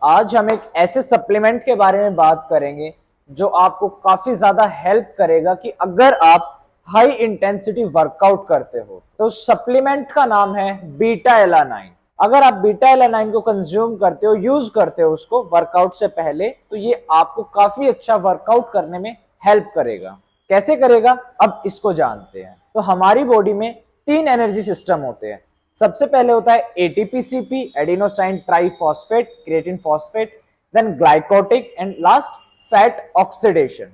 आज हम एक ऐसे सप्लीमेंट के बारे में बात करेंगे जो आपको काफी ज्यादा हेल्प करेगा कि अगर आप हाई इंटेंसिटी वर्कआउट करते हो तो सप्लीमेंट का नाम है बीटा एलानाइन। अगर आप बीटा एलानाइन को कंज्यूम करते हो, यूज करते हो उसको वर्कआउट से पहले, तो ये आपको काफी अच्छा वर्कआउट करने में हेल्प करेगा। कैसे करेगा, अब इसको जानते हैं। तो हमारी बॉडी में 3 एनर्जी सिस्टम होते हैं। सबसे पहले होता है ATP CP, adenosine triphosphate creatine phosphate, then glycolytic and last fat oxidation.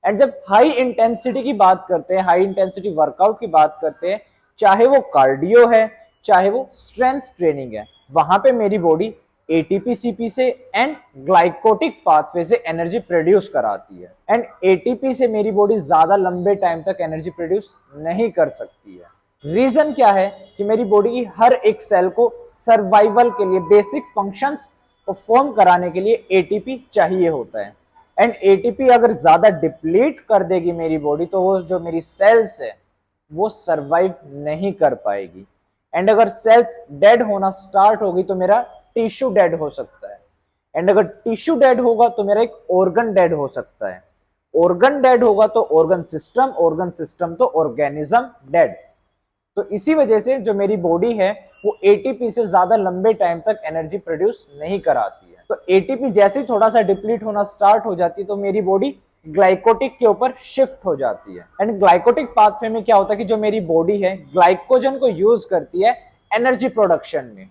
And जब हाई इंटेंसिटी की बात करते हैं, हाई इंटेंसिटी वर्कआउट की बात करते हैं, चाहे वो कार्डियो है चाहे वो स्ट्रेंथ ट्रेनिंग है, वहां पे मेरी बॉडी एटीपी से एंड ग्लाइकोटिक पाथवे से एनर्जी प्रोड्यूस कराती है। एंड एटीपी से मेरी बॉडी ज्यादा लंबे टाइम तक एनर्जी प्रोड्यूस नहीं कर सकती है। रीजन क्या है कि मेरी बॉडी की हर एक सेल को सर्वाइवल के लिए, बेसिक फंक्शंस परफॉर्म कराने के लिए एटीपी चाहिए होता है। एंड एटीपी अगर ज्यादा डिप्लीट कर देगी मेरी बॉडी, तो वो जो मेरी सेल्स है वो सरवाइव नहीं कर पाएगी। एंड अगर सेल्स डेड होना स्टार्ट होगी तो मेरा टिश्यू डेड हो सकता है। एंड अगर टिश्यू डेड होगा तो मेरा एक ऑर्गन डेड हो सकता है। ऑर्गन डेड होगा तो ऑर्गन सिस्टम तो ऑर्गेनिज्म डेड। तो इसी वजह से जो मेरी बॉडी है वो एटीपी से ज्यादा लंबे टाइम तक एनर्जी प्रोड्यूस नहीं कराती है। तो एटीपी जैसे ही थोड़ा सा डिप्लीट होना स्टार्ट हो जाती है तो मेरी बॉडी ग्लाइकोटिक के ऊपर शिफ्ट हो जाती है। एंड ग्लाइकोटिक पाथवे में क्या होता है कि जो मेरी बॉडी है ग्लाइकोजन को यूज करती है एनर्जी प्रोडक्शन में।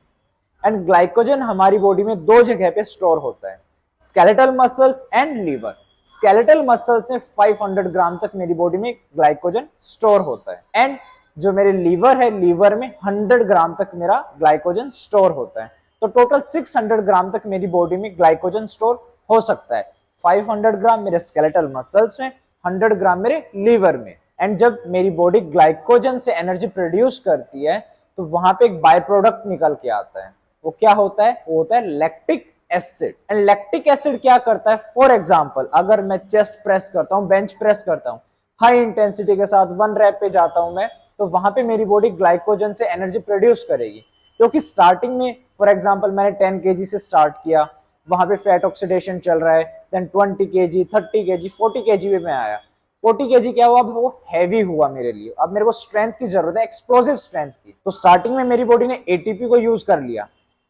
एंड ग्लाइकोजन हमारी बॉडी में 2 जगह पे स्टोर होता है, skeletal muscles and liver. Skeletal muscles में 500 ग्राम तक मेरी बॉडी में ग्लाइकोजन स्टोर होता है। एंड जो मेरे लीवर है, लीवर में 100 ग्राम तक मेरा ग्लाइकोजन स्टोर होता है। तो टोटल 600 ग्राम तक मेरी बॉडी में ग्लाइकोजन स्टोर हो सकता है। 500 ग्राम मेरे स्केलेटल मसल्स में, 100 ग्राम मेरे लीवर में। एंड जब मेरी बॉडी ग्लाइकोजन से एनर्जी प्रोड्यूस करती है तो वहां पे एक बाय प्रोडक्ट निकल के आता है। वो क्या होता है, वो होता है lactic acid. And lactic acid क्या करता है, फॉर एग्जांपल अगर मैं चेस्ट प्रेस करता हूं, बेंच प्रेस करता हूं, हाई इंटेंसिटी के साथ 1 रैप पे जाता हूं मैं, तो वहां पे मेरी बॉडी ग्लाइकोजन से एनर्जी प्रोड्यूस करेगी। क्योंकि स्टार्टिंग में फॉर एग्जांपल मैंने 10 केजी से स्टार्ट किया, वहां पे फैट ऑक्सीडेशन चल रहा है, देन 20 केजी, 30 केजी, 40 केजी पे मैं आया। 40 केजी क्या हुआ, अब वो हैवी हुआ मेरे लिए। अब मेरे को स्ट्रेंथ की जरूरत है, एक्सप्लोसिव स्ट्रेंथ की। तो स्टार्टिंग में मेरी बॉडी ने एटीपी को यूज कर लिया।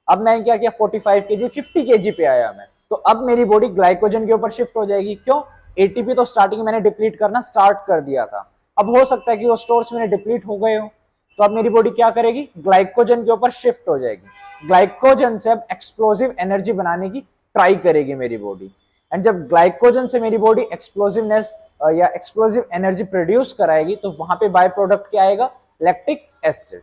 अब मैंने क्या किया, 45 केजी, 50 केजी पे आया मैं, तो अब मेरी बॉडी ग्लाइकोजन के ऊपर शिफ्ट हो जाएगी। क्यों, एटीपी तो स्टार्टिंग में मैंने डिप्लीट करना स्टार्ट कर दिया था। अब हो सकता है कि वो स्टोर्स मेरे डिप्लीट हो गए हो, तो अब मेरी बॉडी क्या करेगी, ग्लाइकोजन के ऊपर शिफ्ट हो जाएगी। ग्लाइकोजन से अब एक्सप्लोसिव एनर्जी बनाने की ट्राई करेगी मेरी बॉडी। एंड जब ग्लाइकोजन से मेरी बॉडी एक्सप्लोसिवनेस या एक्सप्लोसिव एनर्जी प्रोड्यूस कराएगी तो वहां पे बाय प्रोडक्ट क्या आएगा, लैक्टिक एसिड।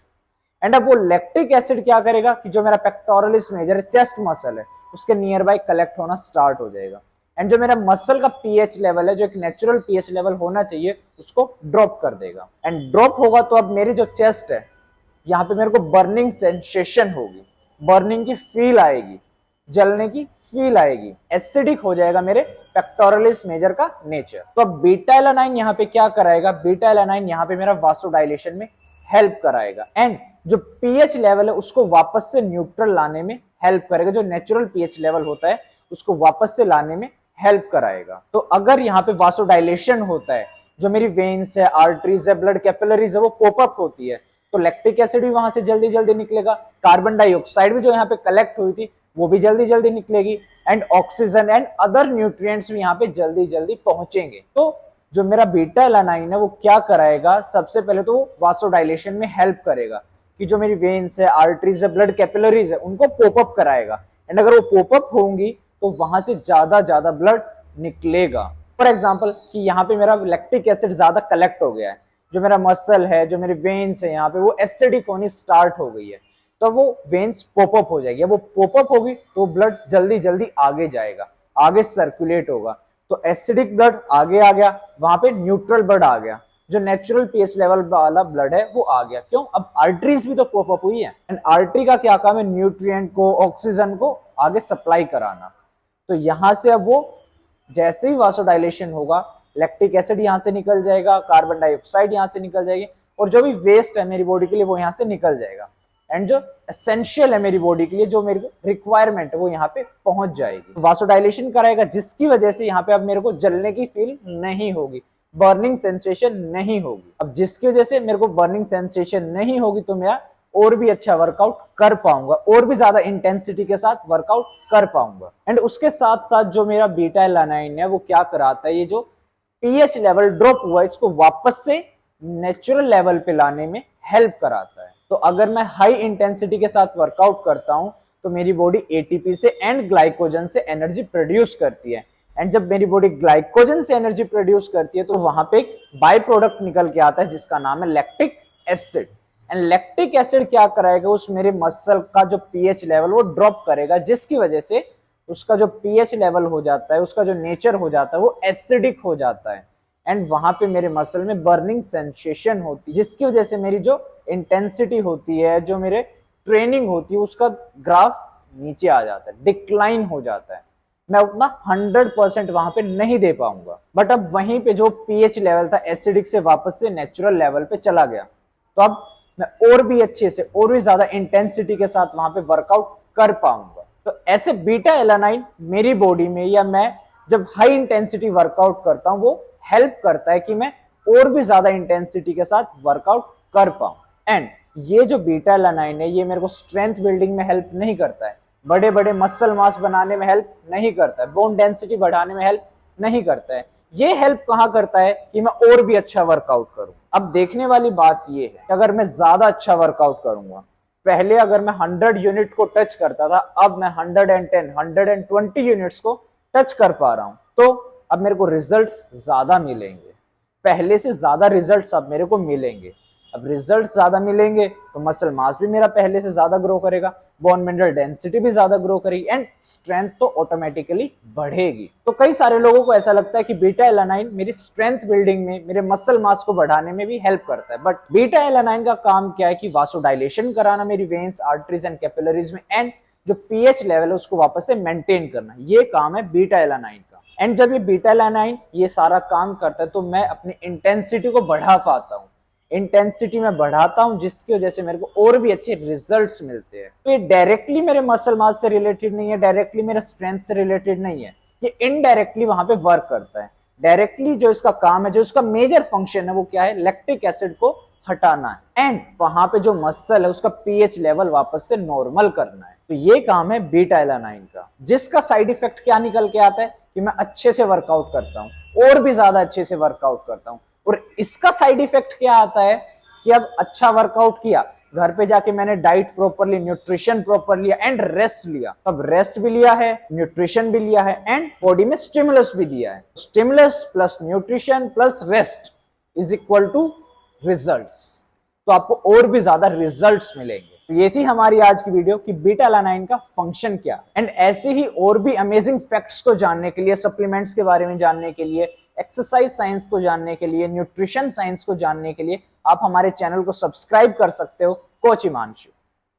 एंड अब वो लैक्टिक एसिड क्या करेगा कि जो मेरा पेक्टोरलिस मेजर चेस्ट मसल है उसके नियर बाय कलेक्ट होना स्टार्ट हो जाएगा। एंड जो मेरा मसल का पीएच लेवल है, जो एक नेचुरल पीएच लेवल होना चाहिए, उसको ड्रॉप कर देगा। एंड ड्रॉप होगा तो अब मेरी जो चेस्ट है यहाँ पे मेरे को बर्निंग सेंसेशन होगी, बर्निंग की फील आएगी, जलने की फील आएगी। एसिडिक हो जाएगा मेरे पेक्टोरलिस मेजर का नेचर। तो अब बीटा एलानाइन यहाँ पे क्या कराएगा, बीटा एलानाइन यहाँ पे मेरा वासोडाइलेशन में हेल्प कराएगा। एंड जो पीएच लेवल है उसको वापस से न्यूट्रल लाने में हेल्प करेगा। जो नेचुरल पीएच लेवल होता है उसको वापस से लाने में हेल्प कराएगा। तो अगर यहाँ पे वासोडाइलेशन होता है, जो मेरी वेन्स है, आर्टरीज है, ब्लड कैपिलरीज है, वो पोप अप होती है, तो लैक्टिक एसिड भी वहां से जल्दी जल्दी निकलेगा। कार्बन डाइऑक्साइड भी जो यहाँ पे कलेक्ट हुई थी वो भी जल्दी जल्दी निकलेगी। And oxygen and other nutrients भी यहाँ पे जल्दी जल्दी पहुंचेंगे। तो जो मेरा बीटा एलानाइन है वो क्या कराएगा, सबसे पहले तो वासोडाइलेशन में हेल्प करेगा कि जो मेरी वेन्स है, आर्टरीज है, ब्लड कैपिलरीज है, उनको पोप अप कराएगा। एंड अगर वो पोप अप होंगी तो वहां से ज्यादा ब्लड निकलेगा। फॉर एग्जाम्पल कि यहाँ पे मेरा लैक्टिक एसिड ज्यादा कलेक्ट हो गया है, जो मेरा मसल है, जो मेरी वेन्स है, यहाँ पे वो एसिडिक होनी स्टार्ट हो गई है, तो वो वेन्स पॉप अप हो जाएगी। वो पॉप अप होगी तो ब्लड जल्दी जल्दी आगे जाएगा, आगे सर्कुलेट होगा। तो एसिडिक ब्लड आगे आ गया, वहां पे न्यूट्रल ब्लड आ गया, जो नेचुरल पीएच लेवल वाला ब्लड है वो आ गया। क्यों, अब आर्टरीज भी तो पॉप अप हुई है। एंड आर्टरी का क्या काम है, न्यूट्रिएंट को, ऑक्सीजन को आगे सप्लाई कराना। तो यहां से अब वो जैसे ही वासोडाइलेशन होगा, लैक्टिक एसिड यहां से निकल जाएगा, कार्बन डाइऑक्साइड यहां से निकल जाएगी, और जो भी वेस्ट है मेरी बॉडी के लिए वो यहां से निकल जाएगा। एंड जो एसेंशियल है मेरी बॉडी के लिए, जो मेरे को रिक्वायरमेंट है वो यहाँ पे पहुंच जाएगी। वासोडाइलेशन कराएगा जिसकी वजह से यहाँ पे अब मेरे को जलने की फील नहीं होगी, बर्निंग सेंसेशन नहीं होगी। अब जिसकी वजह से मेरे को बर्निंग सेंसेशन नहीं होगी तो मेरा और भी अच्छा वर्कआउट कर पाऊंगा, और भी ज्यादा इंटेंसिटी के साथ वर्कआउट कर पाऊंगा। एंड उसके साथ साथ जो मेरा बीटा एलानाइन है वो क्या कराता है, ये जो पीएच लेवल ड्रॉप हुआ है इसको वापस से नेचुरल लेवल पे लाने में हेल्प कराता है। तो अगर मैं हाई इंटेंसिटी के साथ वर्कआउट करता हूं तो मेरी बॉडी एटीपी से एंड ग्लाइकोजन से एनर्जी प्रोड्यूस करती है। एंड जब मेरी बॉडी ग्लाइकोजन से एनर्जी प्रोड्यूस करती है तो वहां पे एक बाय प्रोडक्ट निकल के आता है जिसका नाम है lactic acid. And lactic acid क्या कराएगा, उस मेरे मसल का जो पीएच लेवल वो ड्रॉप करेगा, जिसकी वजह से उसका जो पीएच लेवल हो जाता है, उसका जो नेचर हो जाता है वो एसिडिक हो जाता है। एंड वहां पे मेरे मसल में बर्निंग सेंसेशन होती है, जिसकी वजह से मेरी जो इंटेंसिटी होती है, जो मेरे ट्रेनिंग होती है, उसका ग्राफ नीचे आ जाता है, डिक्लाइन हो जाता है। मैं उतना 100% वहां पे नहीं दे पाऊंगा। बट अब वहीं पे जो पीएच लेवल था एसिडिक से वापस से नेचुरल लेवल पे चला गया, तो अब मैं और भी अच्छे से और भी ज्यादा इंटेंसिटी के साथ वहां पे वर्कआउट कर पाऊंगा। तो ऐसे बीटा एलानाइन मेरी बॉडी में, या मैं जब हाई इंटेंसिटी वर्कआउट करता हूं, वो हेल्प करता है कि मैं और भी ज्यादा इंटेंसिटी के साथ वर्कआउट कर पाऊं। एंड ये जो बीटा एलानाइन है ये मेरे को स्ट्रेंथ बिल्डिंग में हेल्प नहीं करता है, बड़े बड़े मसल मास बनाने में हेल्प नहीं करता है, बोन डेंसिटी बढ़ाने में हेल्प नहीं करता है। ये हेल्प कहां करता है कि मैं और भी अच्छा वर्कआउट करूं। अब देखने वाली बात ये है कि अगर मैं ज्यादा अच्छा वर्कआउट करूंगा, पहले अगर मैं 100 यूनिट को टच करता था, अब मैं 110 120 यूनिट्स को टच कर पा रहा हूं, तो अब मेरे को रिजल्ट्स ज्यादा मिलेंगे, पहले से ज्यादा रिजल्ट्स अब मेरे को मिलेंगे। अब रिजल्ट्स ज्यादा मिलेंगे तो मसल मास भी मेरा पहले से ज्यादा ग्रो करेगा, बोन मिनरल डेंसिटी भी ज्यादा ग्रो करेगी, एंड स्ट्रेंथ तो ऑटोमेटिकली बढ़ेगी। तो कई सारे लोगों को ऐसा लगता है कि बीटा एलानाइन मेरी स्ट्रेंथ बिल्डिंग में, मेरे मसल मास को बढ़ाने में भी हेल्प करता है। बट बीटा एलानाइन का काम क्या है कि वासोडाइलेशन कराना मेरी वेन्स, आर्टरीज एंड कैपिलरीज में, एंड जो पीएच लेवल है उसको वापस से मेंटेन करना, ये काम है बीटा एलानाइन का। एंड जब ये बीटा एलानाइन ये सारा काम करता है तो मैं अपनी इंटेंसिटी को बढ़ा पाता हूँ, इंटेंसिटी में बढ़ाता हूं, जिसकी वजह से मेरे को और भी अच्छे रिजल्ट्स मिलते हैं। तो ये डायरेक्टली मेरे मसल मास से रिलेटेड नहीं है, डायरेक्टली मेरे स्ट्रेंथ से रिलेटेड नहीं है, ये इनडायरेक्टली वहां पे वर्क करता है। डायरेक्टली जो इसका काम है, जो इसका मेजर फंक्शन है वो क्या है, लैक्टिक एसिड को हटाना है, एंड वहां पे जो मसल है उसका पीएच लेवल वापस से नॉर्मल करना है। तो ये काम है बीटा एलानाइन का, जिसका साइड इफेक्ट क्या निकल के आता है कि मैं अच्छे से वर्कआउट करता हूँ, और भी ज्यादा अच्छे से वर्कआउट करता हूँ। और इसका साइड इफेक्ट क्या आता है कि अब अच्छा वर्कआउट किया, घर पे जाके मैंने डाइट प्रॉपरली, न्यूट्रिशन प्रॉपर लिया एंड रेस्ट लिया। अब रेस्ट भी लिया है, न्यूट्रिशन भी लिया है, एंड बॉडी में स्टिमुलस भी दिया है। Stimulus plus nutrition plus rest is equal to results. तो आपको और भी ज्यादा रिजल्ट्स मिलेंगे। तो ये थी हमारी आज की वीडियो कि बीटा एलानाइन का फंक्शन क्या। एंड ऐसे ही और भी अमेजिंग फैक्ट्स को जानने के लिए, सप्लीमेंट्स के बारे में जानने के लिए, एक्सरसाइज साइंस को जानने के लिए, न्यूट्रिशन साइंस को जानने के लिए आप हमारे चैनल को सब्सक्राइब कर सकते हो, कोच हिमांशु।